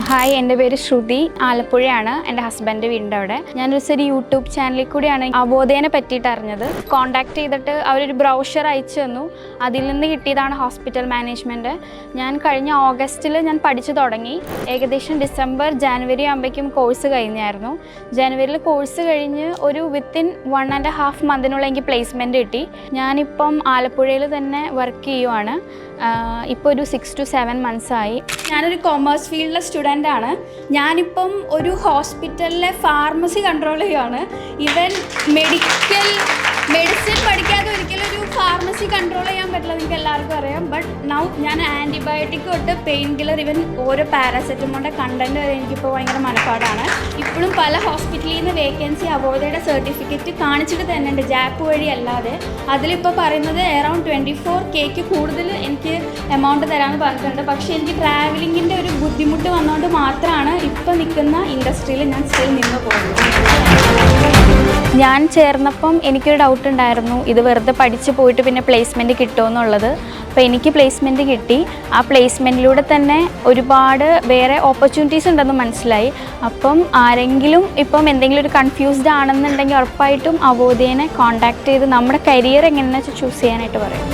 Hi, എൻ്റെ പേര് ശ്രുതി. ആലപ്പുഴയാണ് എൻ്റെ ഹസ്ബൻഡ് വീടിൻ്റെ അവിടെ. ഞാനൊരു യൂട്യൂബ് ചാനലിൽ കൂടിയാണ് അവബോധേനെ പറ്റിയിട്ട് അറിഞ്ഞത്. കോൺടാക്ട് ചെയ്തിട്ട് അവരൊരു ബ്രൗഷർ അയച്ചു തന്നു. അതിൽ നിന്ന് കിട്ടിയതാണ് ഹോസ്പിറ്റൽ മാനേജ്മെൻറ്റ്. ഞാൻ കഴിഞ്ഞ ഓഗസ്റ്റിൽ ഞാൻ പഠിച്ചു തുടങ്ങി. ഏകദേശം ഡിസംബർ ജനുവരി ആകുമ്പോഴേക്കും കോഴ്സ് കഴിഞ്ഞായിരുന്നു. ജനുവരിയിൽ കോഴ്സ് കഴിഞ്ഞ് ഒരു വിത്തിൻ 1.5 മന്തിനുള്ള എനിക്ക് പ്ലേസ്മെൻറ്റ് കിട്ടി. ഞാനിപ്പം ആലപ്പുഴയിൽ തന്നെ വർക്ക് ചെയ്യുവാണ്. ഇപ്പോൾ ഒരു 6 to 7 months ആയി. ഞാനൊരു കൊമേഴ്സ് ഫീൽഡിലെ സ്റ്റുഡൻ്റാണ്. ഞാനിപ്പം ഒരു ഹോസ്പിറ്റലിലെ ഫാർമസി കൺട്രോൾ ചെയ്യുകയാണ്. ഈവൻ മെഡിസിൻ പഠിക്കാതെ ഒരിക്കലും ഒരു ഫാർമസി കൺട്രോൾ ചെയ്യാൻ പറ്റില്ല, നിങ്ങൾക്ക് എല്ലാവർക്കും അറിയാം. ബട്ട് നൗ ഞാൻ ആൻറ്റിബയോട്ടിക് തൊട്ട് പെയിൻ കില്ലർ, ഇവൻ ഓരോ പാരാസെറ്റമോളിൻ്റെ കണ്ടൻറ്റ് വരെ എനിക്കിപ്പോൾ ഭയങ്കര മനപ്പാടാണ്. ഇപ്പോഴും പല ഹോസ്പിറ്റലിൽ നിന്ന് വേക്കൻസി അവബോധയുടെ സർട്ടിഫിക്കറ്റ് കാണിച്ചിട്ട് തന്നെ ഉണ്ട്, ജാപ്പ് വഴി അല്ലാതെ. അതിലിപ്പോൾ പറയുന്നത് അറൗണ്ട് 24K കൂടുതൽ എനിക്ക് എമൗണ്ട് തരാമെന്ന് പറഞ്ഞിട്ടുണ്ട്. പക്ഷേ എനിക്ക് ട്രാവലിങ്ങിൻ്റെ ഒരു ബുദ്ധിമുട്ട് വന്നുകൊണ്ട് മാത്രമാണ് ഇപ്പോൾ നിൽക്കുന്ന ഇൻഡസ്ട്രിയിൽ ഞാൻ സ്റ്റിൽ നിന്ന് പോകുന്നത്. ഞാൻ ചേർന്നപ്പം എനിക്കൊരു ഡൗട്ട് ഉണ്ടായിരുന്നു, ഇത് വെറുതെ പഠിച്ച് പോയിട്ട് പിന്നെ പ്ലേസ്മെൻറ്റ് കിട്ടുമെന്നുള്ളത്. അപ്പോൾ എനിക്ക് പ്ലേസ്മെൻറ്റ് കിട്ടി. ആ പ്ലേസ്മെൻറ്റിലൂടെ തന്നെ ഒരുപാട് വേറെ ഓപ്പർച്യൂണിറ്റീസ് ഉണ്ടെന്ന് മനസ്സിലായി. അപ്പം ആരെങ്കിലും ഇപ്പം എന്തെങ്കിലും ഒരു കൺഫ്യൂസ്ഡ് ആണെന്നുണ്ടെങ്കിൽ ഉറപ്പായിട്ടും അവബോധേനെ കോൺടാക്ട് ചെയ്ത് നമ്മുടെ കരിയർ എങ്ങനെയാണെന്ന് വെച്ചാൽ ചൂസ് ചെയ്യാനായിട്ട് പറയും.